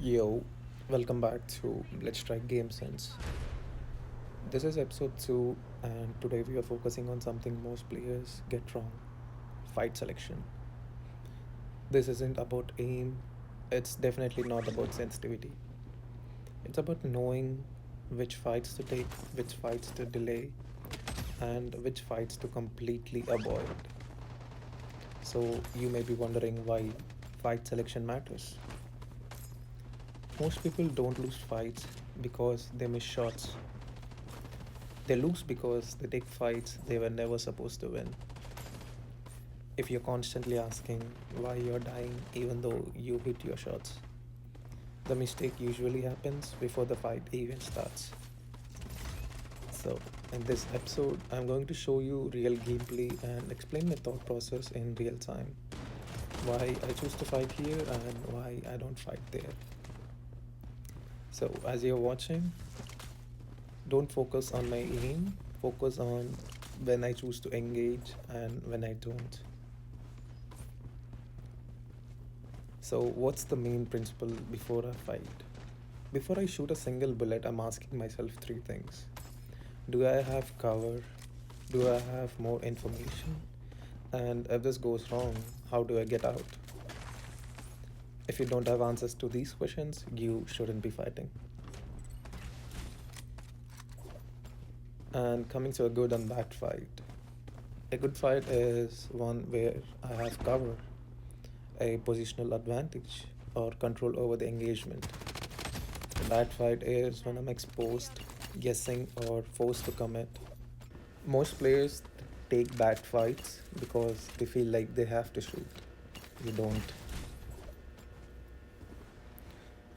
Yo, welcome back to Bloodstrike Game Sense. This is episode 2, and today we are focusing on something most players get wrong: fight selection. This isn't about aim, it's definitely not about sensitivity. It's about knowing which fights to take, which fights to delay, and which fights to completely avoid. So, you may be wondering why fight selection matters. Most people don't lose fights because they miss shots. They lose because they take fights they were never supposed to win. If you're constantly asking why you're dying even though you hit your shots, the mistake usually happens before the fight even starts. So, in this episode, I'm going to show you real gameplay and explain my thought process in real time. Why I choose to fight here and why I don't fight there. So, as you're watching, don't focus on my aim, focus on when I choose to engage and when I don't. So, what's the main principle before a fight? Before I shoot a single bullet, I'm asking myself three things. Do I have cover? Do I have more information? And if this goes wrong, how do I get out? If you don't have answers to these questions, you shouldn't be fighting. And coming to a good and bad fight. A good fight is one where I have cover, a positional advantage, or control over the engagement. A bad fight is when I'm exposed, guessing, or forced to commit. Most players take bad fights because they feel like they have to shoot. You don't.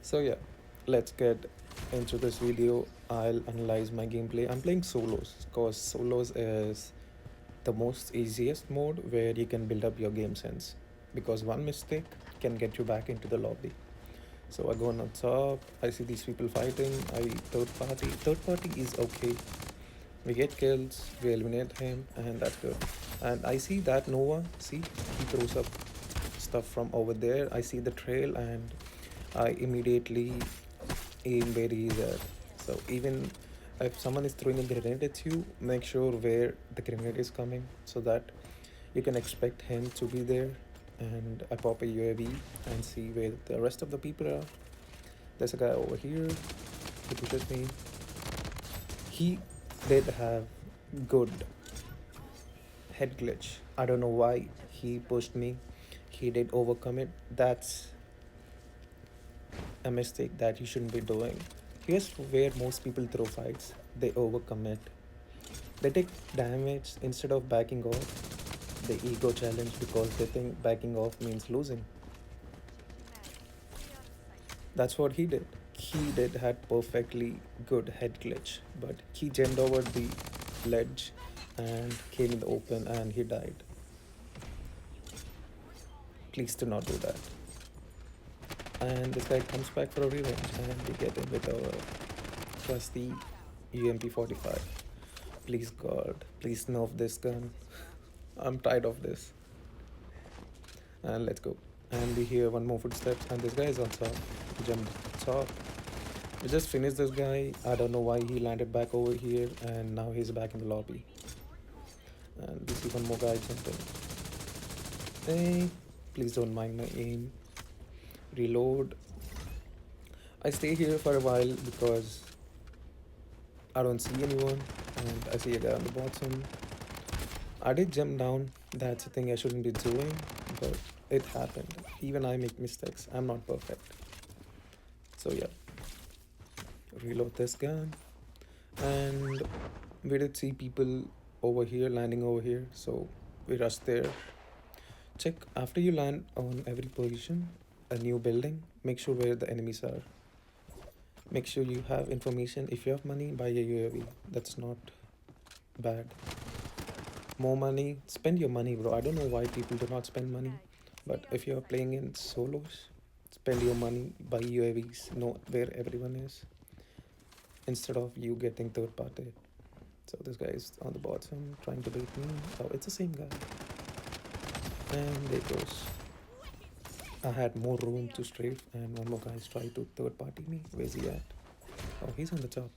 So yeah, let's get into this video. I'll analyze my gameplay. I'm playing solos because solos is the most easiest mode where you can build up your game sense, because one mistake can get you back into the lobby. So I go on top, I see these people fighting, I third party. Third party is okay. We get kills, we eliminate him, and that's good. And I see that Nova, see, he throws up stuff from over there. I see the trail and I immediately aim where he is at. So even if someone is throwing a grenade at you, make sure where the grenade is coming so that you can expect him to be there. And I pop a UAV and see where the rest of the people are. There's a guy over here. He pushes me. He did have good head glitch. I don't know why he pushed me. He did overcome it. That's a mistake that you shouldn't be doing. Here's where most people throw fights. They overcome it. They take damage instead of backing off. They ego challenge because they think backing off means losing. That's what he did. He did had perfectly good head glitch, but he jumped over the ledge and came in the open and he died. Please do not do that. And this guy comes back for a revenge and we get him with our trusty UMP-45. Please God, please nerf this gun. I'm tired of this. And let's go. And we hear one more footsteps and this guy is on top. He jumped top. We just finished this guy. I don't know why he landed back over here and now he's back in the lobby. And we see one more guy jumping. Hey, please don't mind my aim. Reload. I stay here for a while because I don't see anyone and I see a guy on the bottom. I did jump down. That's a thing I shouldn't be doing, but it happened. Even I make mistakes. I'm not perfect. So yeah. Reload this gun. And we did see people over here, landing over here. So we rushed there. Check after you land on every position, a new building, make sure where the enemies are. Make sure you have information. If you have money, buy a UAV. That's not bad. More money, spend your money, bro. I don't know why people do not spend money, but if you're playing in solos, spend your money, buy UAVs, know where everyone is, instead of you getting third party. So this guy is on the bottom trying to bait me. Oh, it's the same guy. And there it goes. I had more room to strafe, and one more guy's tried to third party me. Where's he at? Oh, he's on the top.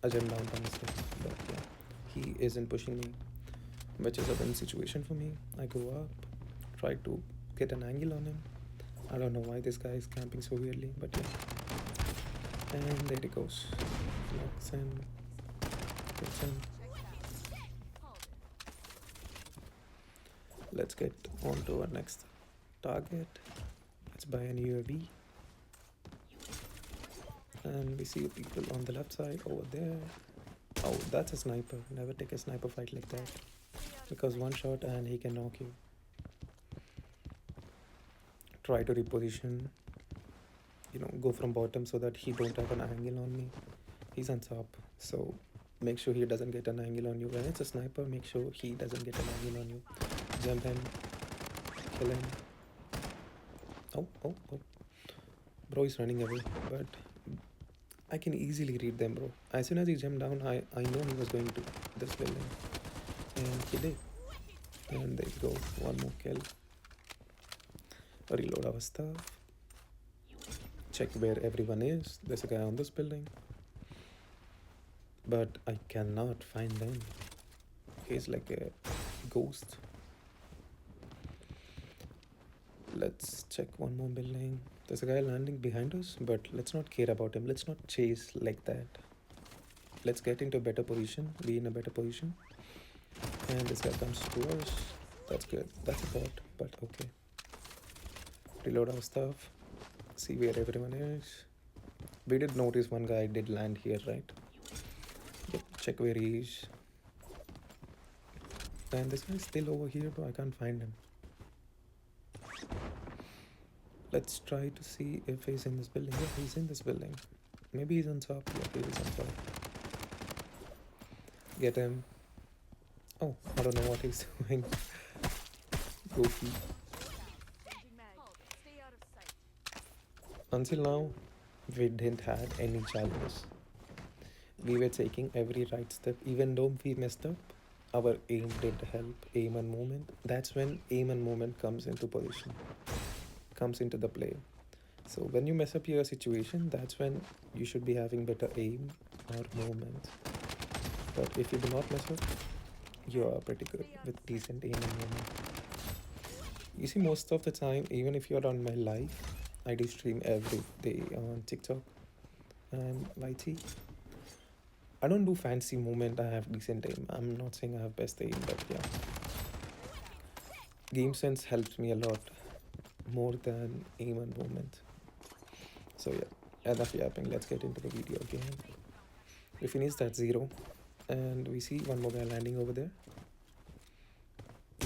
I jumped down by mistake, but yeah, he isn't pushing me, which is a win situation for me. I go up, try to get an angle on him. I don't know why this guy is camping so weirdly, but yeah. And there he goes. Knocks him, hits him. Let's get on to our next target. Let's buy an UAV. And we see people on the left side over there. Oh, that's a sniper. Never take a sniper fight like that, because one shot and he can knock you. Try to reposition, go from bottom so that he don't have an angle on me. He's on top, so make sure he doesn't get an angle on you. When it's a sniper, make sure he doesn't get an angle on you. Jump him, kill him. Oh. Bro is running away, but I can easily read them, bro. As soon as he jumped down, I know he was going to this building. And he did. And there you go. One more kill. Reload our stuff. Check where everyone is. There's a guy on this building. But I cannot find him. He's like a ghost. Let's check one more building. There's a guy landing behind us, but let's not care about him. Let's not chase like that. Let's get into a better position. Be in a better position. And this guy comes to us. That's good. That's a bot, but okay. Reload our stuff. See where everyone is. We did notice one guy did land here, right? Yep, check where he is. And this guy's still over here, but I can't find him. Let's try to see if he's in this building. Yeah, he's in this building. Maybe he's on top. Yeah, he's on top. Get him. Oh, I don't know what he's doing. Goofy. Until now, we didn't have any challenges. We were taking every right step. Even though we messed up, our aim did help. Aim and movement. That's when aim and movement comes into position. Comes into the play. So when you mess up your situation, that's when you should be having better aim or movement. But if you do not mess up, you are pretty good with decent aim and movement. You see, most of the time, even if you're on my live, I do stream every day on TikTok and YT. I don't do fancy movement, I have decent aim. I'm not saying I have best aim, but yeah. Game sense helps me a lot more than aim and movement. So yeah, enough yapping. Let's get into the video again. We finished at 0 and we see one more guy landing over there.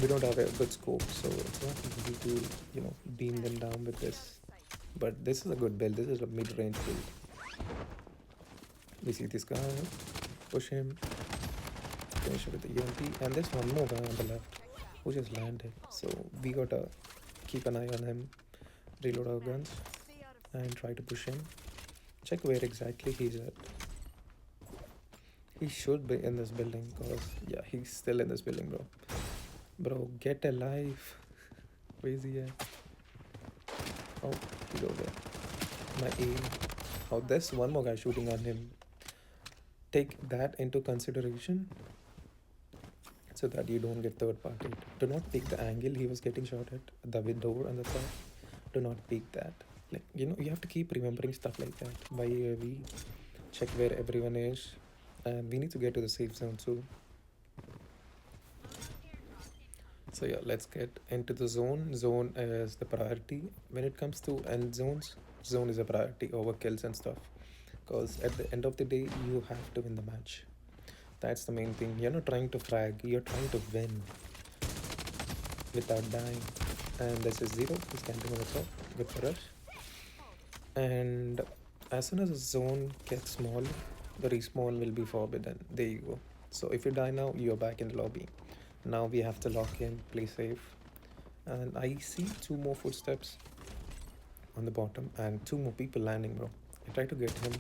We don't have a good scope, so it's not easy to beam them down with this, but this is a good build. This is a mid-range build. We see this guy, push him, finish with the EMP, and there's one more guy on the left who just landed, so we gotta keep an eye on him, reload our guns, and try to push him. Check where exactly he's at. He should be in this building, because yeah, he's still in this building, bro. Bro, get alive. Where is he at? Oh, he's over there. My aim. Oh, there's one more guy shooting on him. Take that into consideration so that you don't get third party. Do not pick the angle he was getting shot at, the window and the top. Do not pick that. Like, you have to keep remembering stuff like that. By UAV, check where everyone is, and we need to get to the safe zone too. So yeah, let's get into the zone. Zone is the priority. When it comes to end zones, zone is a priority over kills and stuff. Because at the end of the day, you have to win the match. That's the main thing. You're not trying to frag, you're trying to win without dying. And this is 0, he's camping on the top. Good for us. And as soon as the zone gets small, the respawn will be forbidden. There you go. So if you die now, you're back in the lobby. Now we have to lock in, play safe. And I see 2 more footsteps on the bottom and 2 more people landing, bro. I try to get him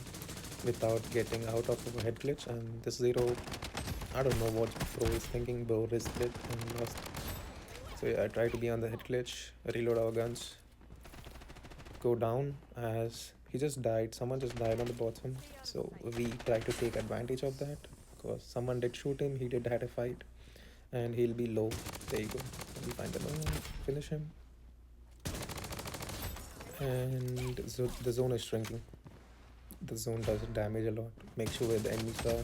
without getting out of a head glitch, and this 0, I don't know what Pro is thinking. Bro risked it and lost. So yeah, I try to be on the head glitch, reload our guns, go down as he just died. Someone just died on the bottom. So we try to take advantage of that because someone did shoot him. He did had a fight, and he'll be low. There you go. We find the node, finish him, and the zone is shrinking. The zone does damage a lot. Make sure where the enemies are.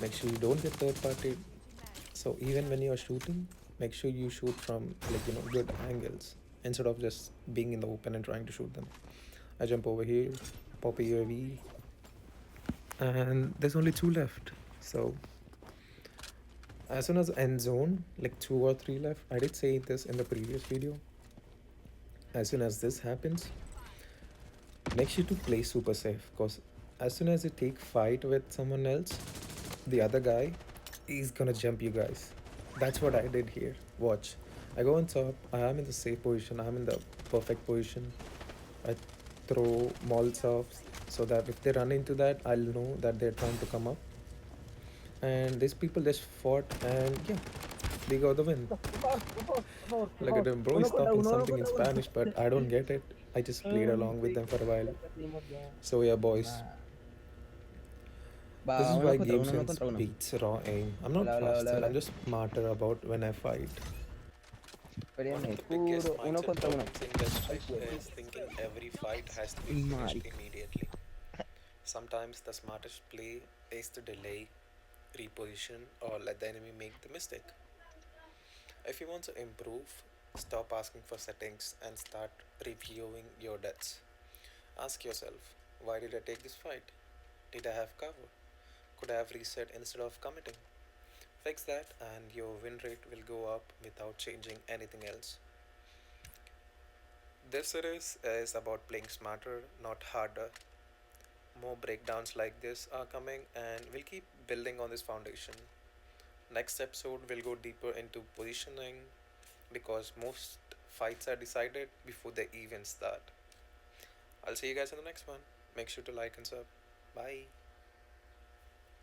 Make sure you don't get third party. So even when you are shooting, make sure you shoot from good angles instead of just being in the open and trying to shoot them. I jump over here, pop a UAV, and there's only two left. So as soon as end zone, like two or three left, I did say this in the previous video. As soon as this happens, make sure to play super safe because as soon as you take fight with someone else, the other guy is gonna jump you guys. That's what I did here. Watch. I go on top. I am in the safe position. I'm in the perfect position. I throw Molotovs so that if they run into that, I'll know that they're trying to come up. And these people just fought, and yeah, they got the win. Look at him, bro. He's talking something in Spanish, but I don't get it. I just played along with them for a while. So yeah, boys. Va, This is uno why contra game uno, uno sense contra uno. beats raw aim. I'm not Hola, hola, hola, faster. I'm hola. just smarter about when I fight. Esperen One of the biggest escudo, uno mindset contra uno. problems in Ay, Bloodstrike güey. is thinking every fight has to be finished Marica. immediately. Sometimes the smartest play is to delay, reposition, or let the enemy make the mistake. If you want to improve, stop asking for settings and start reviewing your deaths. Ask yourself, why did I take this fight? Did I have cover? Could I have reset instead of committing? Fix that and your win rate will go up without changing anything else. This series is about playing smarter, not harder. More breakdowns like this are coming, and we'll keep building on this foundation. Next episode, we'll go deeper into positioning because most fights are decided before the even start. I'll see you guys in the next one. Make sure to like and sub. Bye.